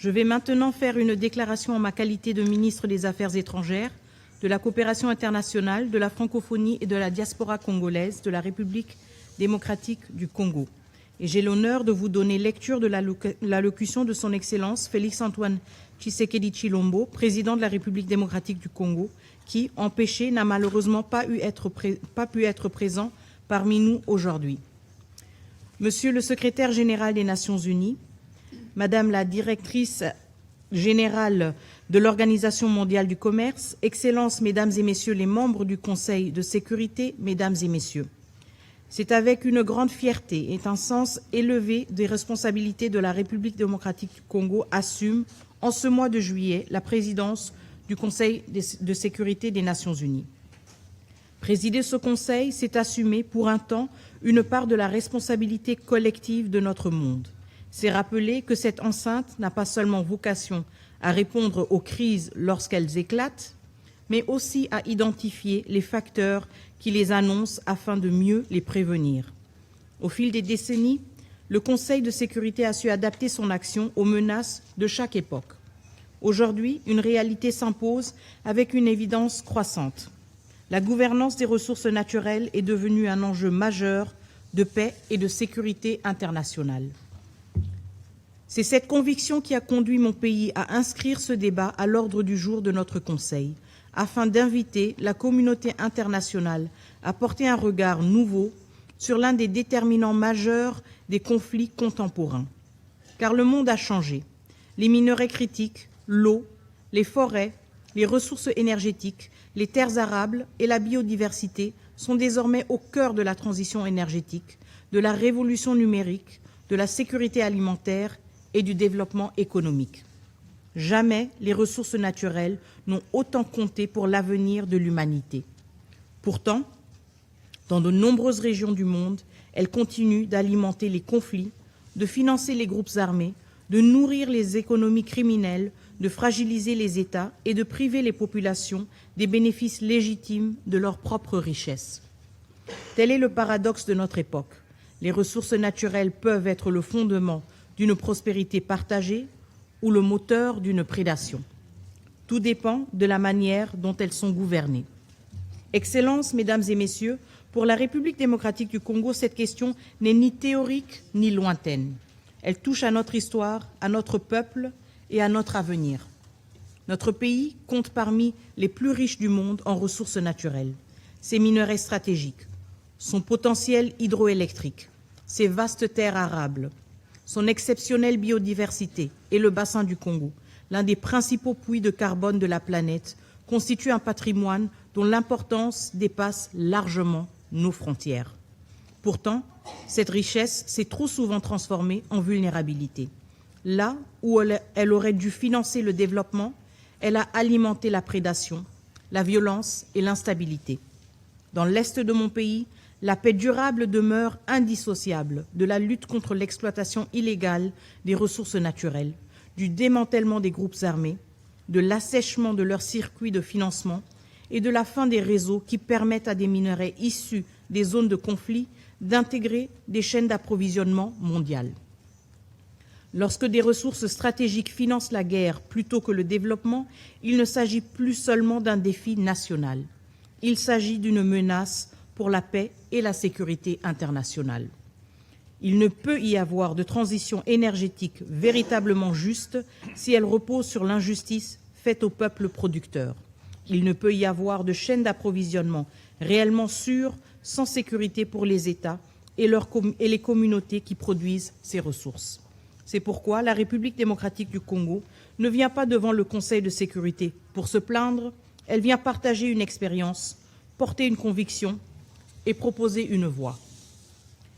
Je vais maintenant faire une déclaration en ma qualité de ministre des Affaires étrangères, de la coopération internationale, de la francophonie et de la diaspora congolaise de la République démocratique du Congo. Et j'ai l'honneur de vous donner lecture de l'allocution de son Excellence Félix-Antoine Tshisekedi Tshilombo, président de la République démocratique du Congo, qui, empêché, n'a malheureusement pas pu être présent parmi nous aujourd'hui. Monsieur le secrétaire général des Nations Unies, Madame la directrice générale de l'Organisation mondiale du commerce, Excellences, Mesdames et Messieurs les membres du Conseil de sécurité, Mesdames et Messieurs, c'est avec une grande fierté et un sens élevé des responsabilités de la République démocratique du Congo assume, en ce mois de juillet, la présidence du Conseil de sécurité des Nations unies. Présider ce Conseil, c'est assumer pour un temps une part de la responsabilité collective de notre monde. C'est rappeler que cette enceinte n'a pas seulement vocation à répondre aux crises lorsqu'elles éclatent, mais aussi à identifier les facteurs qui les annoncent afin de mieux les prévenir. Au fil des décennies, le Conseil de sécurité a su adapter son action aux menaces de chaque époque. Aujourd'hui, une réalité s'impose avec une évidence croissante. La gouvernance des ressources naturelles est devenue un enjeu majeur de paix et de sécurité internationale. C'est cette conviction qui a conduit mon pays à inscrire ce débat à l'ordre du jour de notre Conseil, afin d'inviter la communauté internationale à porter un regard nouveau sur l'un des déterminants majeurs des conflits contemporains. Car le monde a changé. Les minerais critiques, l'eau, les forêts, les ressources énergétiques, les terres arables et la biodiversité sont désormais au cœur de la transition énergétique, de la révolution numérique, de la sécurité alimentaire et du développement économique. Jamais les ressources naturelles n'ont autant compté pour l'avenir de l'humanité. Pourtant, dans de nombreuses régions du monde, elles continuent d'alimenter les conflits, de financer les groupes armés, de nourrir les économies criminelles, de fragiliser les États et de priver les populations des bénéfices légitimes de leurs propres richesses. Tel est le paradoxe de notre époque. Les ressources naturelles peuvent être le fondement d'une prospérité partagée ou le moteur d'une prédation. Tout dépend de la manière dont elles sont gouvernées. Excellences, Mesdames et Messieurs, pour la République démocratique du Congo, cette question n'est ni théorique ni lointaine. Elle touche à notre histoire, à notre peuple et à notre avenir. Notre pays compte parmi les plus riches du monde en ressources naturelles. Ses minerais stratégiques, son potentiel hydroélectrique, ses vastes terres arables, son exceptionnelle biodiversité et le bassin du Congo, l'un des principaux puits de carbone de la planète, constitue un patrimoine dont l'importance dépasse largement nos frontières. Pourtant, cette richesse s'est trop souvent transformée en vulnérabilité. Là où elle aurait dû financer le développement, elle a alimenté la prédation, la violence et l'instabilité. Dans l'est de mon pays, la paix durable demeure indissociable de la lutte contre l'exploitation illégale des ressources naturelles, du démantèlement des groupes armés, de l'assèchement de leurs circuits de financement et de la fin des réseaux qui permettent à des minerais issus des zones de conflit d'intégrer des chaînes d'approvisionnement mondiales. Lorsque des ressources stratégiques financent la guerre plutôt que le développement, il ne s'agit plus seulement d'un défi national. Il s'agit d'une menace pour la paix et la sécurité internationale. Il ne peut y avoir de transition énergétique véritablement juste si elle repose sur l'injustice faite aux peuples producteurs. Il ne peut y avoir de chaîne d'approvisionnement réellement sûre sans sécurité pour les États et les communautés qui produisent ces ressources. C'est pourquoi la République démocratique du Congo ne vient pas devant le Conseil de sécurité pour se plaindre, elle vient partager une expérience, porter une conviction et proposer une voie.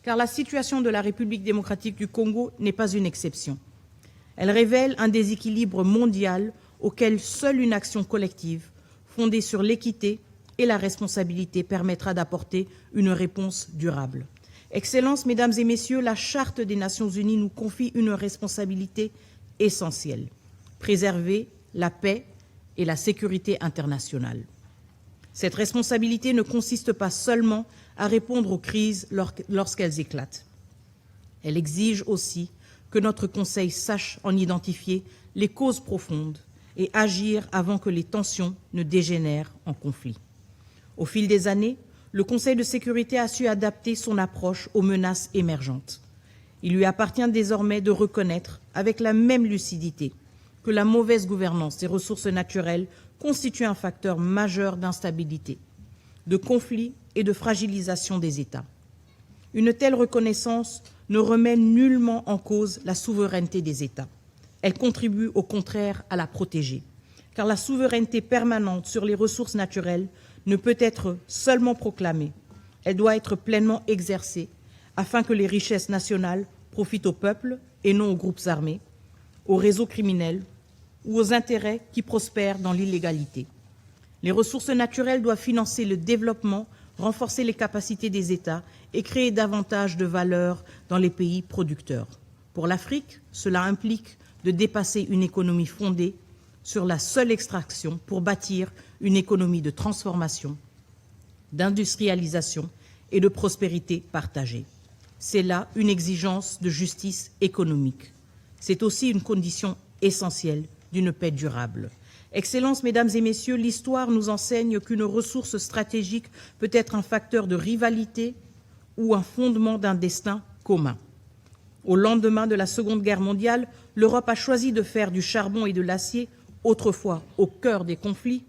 Car la situation de la République démocratique du Congo n'est pas une exception. Elle révèle un déséquilibre mondial auquel seule une action collective, fondée sur l'équité et la responsabilité, permettra d'apporter une réponse durable. Excellences, Mesdames et Messieurs, la Charte des Nations unies nous confie une responsabilité essentielle, préserver la paix et la sécurité internationale. Cette responsabilité ne consiste pas seulement à répondre aux crises lorsqu'elles éclatent. Elle exige aussi que notre Conseil sache en identifier les causes profondes et agir avant que les tensions ne dégénèrent en conflit. Au fil des années, le Conseil de sécurité a su adapter son approche aux menaces émergentes. Il lui appartient désormais de reconnaître, avec la même lucidité, que la mauvaise gouvernance des ressources naturelles constitue un facteur majeur d'instabilité, de conflit et de fragilisation des États. Une telle reconnaissance ne remet nullement en cause la souveraineté des États. Elle contribue au contraire à la protéger, car la souveraineté permanente sur les ressources naturelles ne peut être seulement proclamée, elle doit être pleinement exercée afin que les richesses nationales profitent au peuple et non aux groupes armés, aux réseaux criminels ou aux intérêts qui prospèrent dans l'illégalité. Les ressources naturelles doivent financer le développement, renforcer les capacités des États et créer davantage de valeur dans les pays producteurs. Pour l'Afrique, cela implique de dépasser une économie fondée sur la seule extraction pour bâtir une économie de transformation, d'industrialisation et de prospérité partagée. C'est là une exigence de justice économique. C'est aussi une condition essentielle d'une paix durable. Excellences, Mesdames et Messieurs, l'histoire nous enseigne qu'une ressource stratégique peut être un facteur de rivalité ou un fondement d'un destin commun. Au lendemain de la Seconde Guerre mondiale, l'Europe a choisi de faire du charbon et de l'acier, autrefois au cœur des conflits,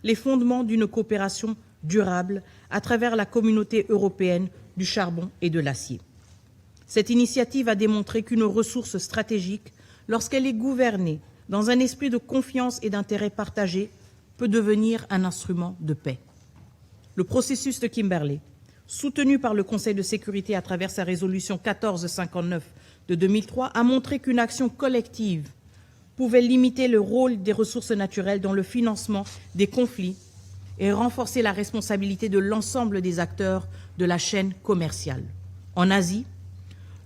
les fondements d'une coopération durable à travers la communauté européenne du charbon et de l'acier. Cette initiative a démontré qu'une ressource stratégique, lorsqu'elle est gouvernée dans un esprit de confiance et d'intérêt partagé, peut devenir un instrument de paix. Le processus de Kimberley, soutenu par le Conseil de sécurité à travers sa résolution 1459 de 2003, a montré qu'une action collective pouvait limiter le rôle des ressources naturelles dans le financement des conflits et renforcer la responsabilité de l'ensemble des acteurs de la chaîne commerciale. En Asie,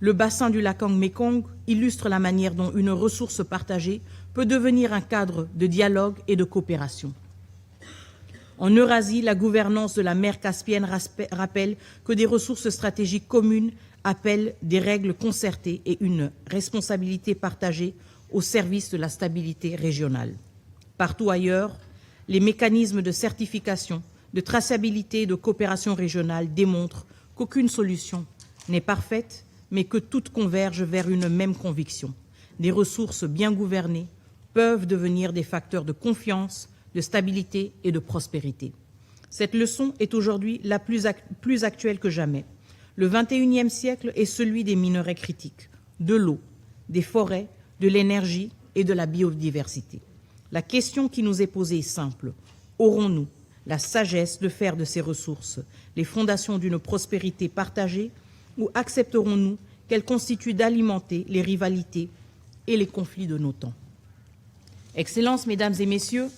le bassin du lac Mekong illustre la manière dont une ressource partagée peut devenir un cadre de dialogue et de coopération. En Eurasie, la gouvernance de la mer Caspienne rappelle que des ressources stratégiques communes appellent des règles concertées et une responsabilité partagée au service de la stabilité régionale. Partout ailleurs, les mécanismes de certification, de traçabilité et de coopération régionale démontrent qu'aucune solution n'est parfaite, mais que toutes convergent vers une même conviction. Des ressources bien gouvernées peuvent devenir des facteurs de confiance, de stabilité et de prospérité. Cette leçon est aujourd'hui la plus actuelle que jamais. Le XXIe siècle est celui des minerais critiques, de l'eau, des forêts, de l'énergie et de la biodiversité. La question qui nous est posée est simple. Aurons-nous la sagesse de faire de ces ressources les fondations d'une prospérité partagée ou accepterons-nous qu'elles constituent d'alimenter les rivalités et les conflits de nos temps? Excellences, Mesdames et Messieurs,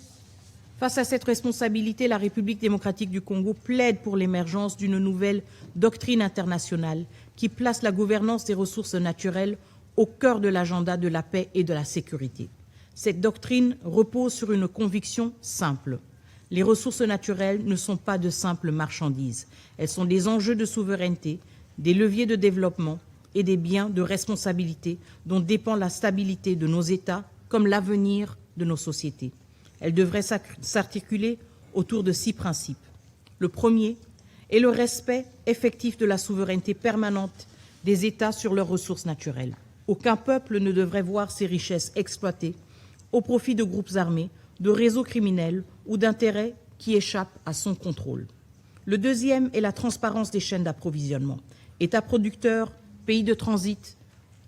face à cette responsabilité, la République démocratique du Congo plaide pour l'émergence d'une nouvelle doctrine internationale qui place la gouvernance des ressources naturelles au cœur de l'agenda de la paix et de la sécurité. Cette doctrine repose sur une conviction simple. Les ressources naturelles ne sont pas de simples marchandises. Elles sont des enjeux de souveraineté, des leviers de développement et des biens de responsabilité dont dépend la stabilité de nos États comme l'avenir de nos sociétés. Elles devraient s'articuler autour de 6 principes. Le premier est le respect effectif de la souveraineté permanente des États sur leurs ressources naturelles. Aucun peuple ne devrait voir ses richesses exploitées au profit de groupes armés, de réseaux criminels ou d'intérêts qui échappent à son contrôle. Le deuxième est la transparence des chaînes d'approvisionnement. États producteurs, pays de transit,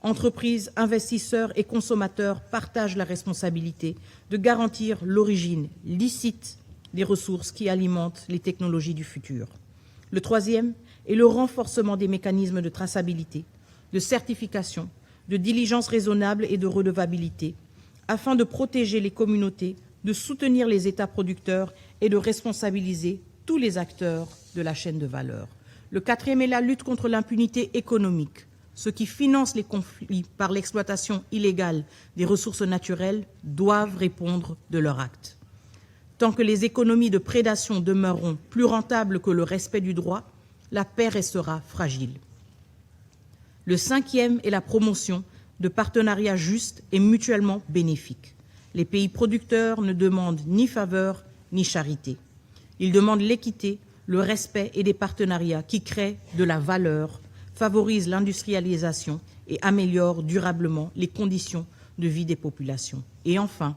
entreprises, investisseurs et consommateurs partagent la responsabilité de garantir l'origine licite des ressources qui alimentent les technologies du futur. Le troisième est le renforcement des mécanismes de traçabilité, de certification, de diligence raisonnable et de redevabilité, afin de protéger les communautés, de soutenir les États producteurs et de responsabiliser tous les acteurs de la chaîne de valeur. Le quatrième est la lutte contre l'impunité économique. Ceux qui financent les conflits par l'exploitation illégale des ressources naturelles doivent répondre de leurs actes. Tant que les économies de prédation demeureront plus rentables que le respect du droit, la paix restera fragile. Le cinquième est la promotion de partenariats justes et mutuellement bénéfiques. Les pays producteurs ne demandent ni faveur ni charité. Ils demandent l'équité, le respect et des partenariats qui créent de la valeur, favorisent l'industrialisation et améliorent durablement les conditions de vie des populations. Et enfin,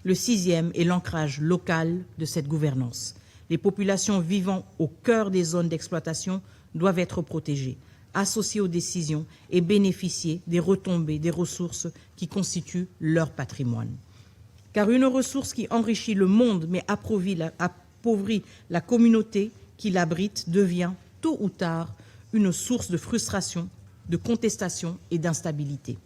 le sixième est l'ancrage local de cette gouvernance. Les populations vivant au cœur des zones d'exploitation doivent être protégées, associées aux décisions et bénéficier des retombées des ressources qui constituent leur patrimoine. Car une ressource qui enrichit le monde mais appauvrit la communauté qui l'abrite devient, tôt ou tard, une source de frustration, de contestation et d'instabilité.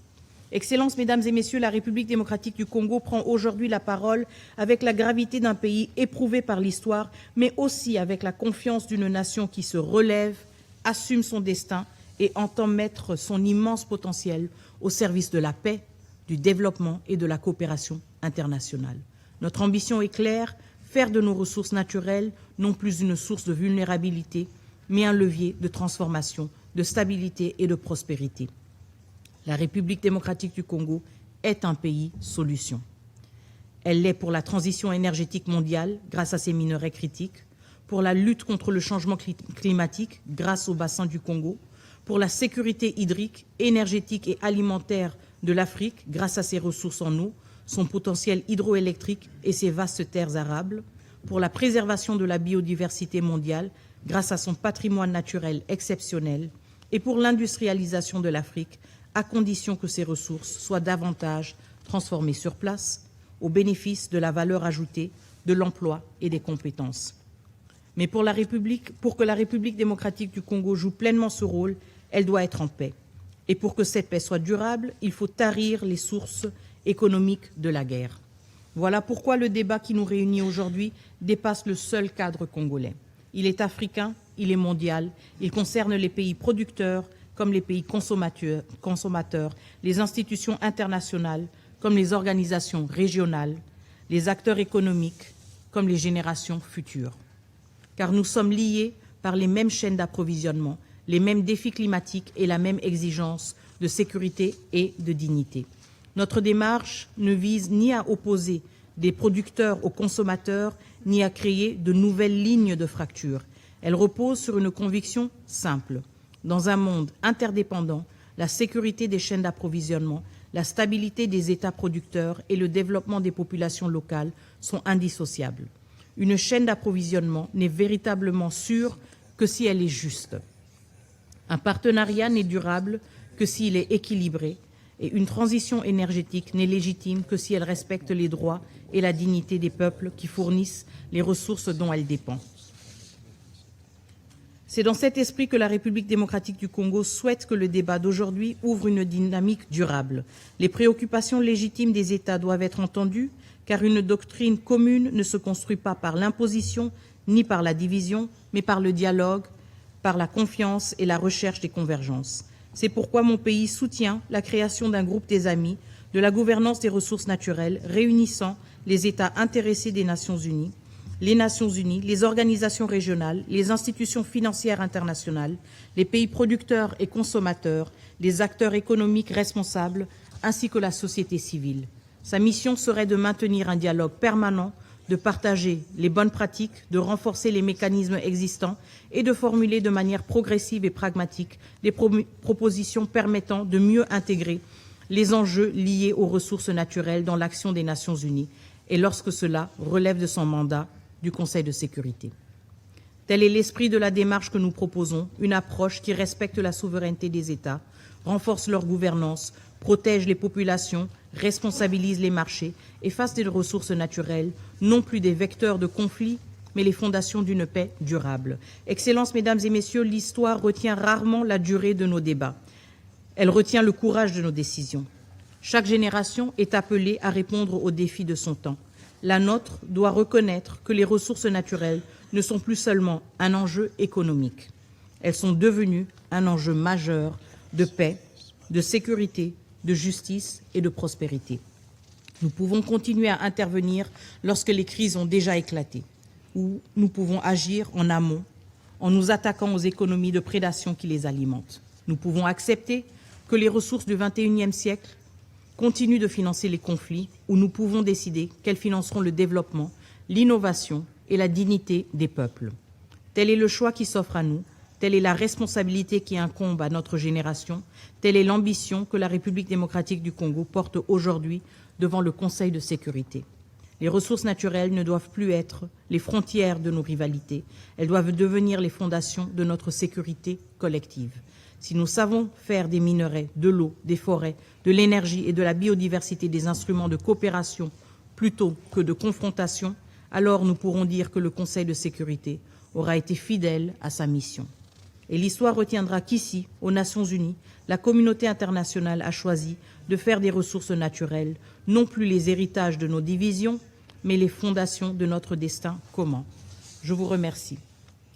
Excellences, Mesdames et Messieurs, la République démocratique du Congo prend aujourd'hui la parole avec la gravité d'un pays éprouvé par l'histoire, mais aussi avec la confiance d'une nation qui se relève, assume son destin et entend mettre son immense potentiel au service de la paix, du développement et de la coopération internationale. Notre ambition est claire, faire de nos ressources naturelles non plus une source de vulnérabilité, mais un levier de transformation, de stabilité et de prospérité. La République démocratique du Congo est un pays solution. Elle l'est pour la transition énergétique mondiale grâce à ses minerais critiques, pour la lutte contre le changement climatique grâce au bassin du Congo, pour la sécurité hydrique, énergétique et alimentaire de l'Afrique grâce à ses ressources en eau, son potentiel hydroélectrique et ses vastes terres arables, pour la préservation de la biodiversité mondiale grâce à son patrimoine naturel exceptionnel et pour l'industrialisation de l'Afrique à condition que ces ressources soient davantage transformées sur place au bénéfice de la valeur ajoutée, de l'emploi et des compétences. Mais pour que la République démocratique du Congo joue pleinement ce rôle, elle doit être en paix. Et pour que cette paix soit durable, il faut tarir les sources économiques de la guerre. Voilà pourquoi le débat qui nous réunit aujourd'hui dépasse le seul cadre congolais. Il est africain, il est mondial, il concerne les pays producteurs comme les pays consommateurs, les institutions internationales comme les organisations régionales, les acteurs économiques comme les générations futures. Car nous sommes liés par les mêmes chaînes d'approvisionnement, les mêmes défis climatiques et la même exigence de sécurité et de dignité. Notre démarche ne vise ni à opposer des producteurs aux consommateurs, ni à créer de nouvelles lignes de fracture. Elle repose sur une conviction simple. Dans un monde interdépendant, la sécurité des chaînes d'approvisionnement, la stabilité des États producteurs et le développement des populations locales sont indissociables. Une chaîne d'approvisionnement n'est véritablement sûre que si elle est juste. Un partenariat n'est durable que s'il est équilibré et une transition énergétique n'est légitime que si elle respecte les droits et la dignité des peuples qui fournissent les ressources dont elle dépend. C'est dans cet esprit que la République démocratique du Congo souhaite que le débat d'aujourd'hui ouvre une dynamique durable. Les préoccupations légitimes des États doivent être entendues, car une doctrine commune ne se construit pas par l'imposition ni par la division, mais par le dialogue, par la confiance et la recherche des convergences. C'est pourquoi mon pays soutient la création d'un groupe des amis de la gouvernance des ressources naturelles réunissant les États intéressés des Nations Unies, les organisations régionales, les institutions financières internationales, les pays producteurs et consommateurs, les acteurs économiques responsables, ainsi que la société civile. Sa mission serait de maintenir un dialogue permanent, de partager les bonnes pratiques, de renforcer les mécanismes existants et de formuler de manière progressive et pragmatique des propositions permettant de mieux intégrer les enjeux liés aux ressources naturelles dans l'action des Nations Unies et lorsque cela relève de son mandat du Conseil de sécurité. Tel est l'esprit de la démarche que nous proposons, une approche qui respecte la souveraineté des États, renforce leur gouvernance, protège les populations, responsabilise les marchés et fasse des ressources naturelles non plus des vecteurs de conflits, mais les fondations d'une paix durable. Excellences, Mesdames et Messieurs, l'histoire retient rarement la durée de nos débats. Elle retient le courage de nos décisions. Chaque génération est appelée à répondre aux défis de son temps. La nôtre doit reconnaître que les ressources naturelles ne sont plus seulement un enjeu économique. Elles sont devenues un enjeu majeur de paix, de sécurité, de justice et de prospérité. Nous pouvons continuer à intervenir lorsque les crises ont déjà éclaté, ou nous pouvons agir en amont en nous attaquant aux économies de prédation qui les alimentent. Nous pouvons accepter que les ressources du XXIe siècle continuent de financer les conflits, ou nous pouvons décider qu'elles financeront le développement, l'innovation et la dignité des peuples. Tel est le choix qui s'offre à nous, telle est la responsabilité qui incombe à notre génération, telle est l'ambition que la République démocratique du Congo porte aujourd'hui devant le Conseil de sécurité. Les ressources naturelles ne doivent plus être les frontières de nos rivalités, elles doivent devenir les fondations de notre sécurité collective. Si nous savons faire des minerais, de l'eau, des forêts, de l'énergie et de la biodiversité des instruments de coopération plutôt que de confrontation, alors nous pourrons dire que le Conseil de sécurité aura été fidèle à sa mission. Et l'histoire retiendra qu'ici, aux Nations Unies, la communauté internationale a choisi de faire des ressources naturelles non plus les héritages de nos divisions, mais les fondations de notre destin commun. Je vous remercie.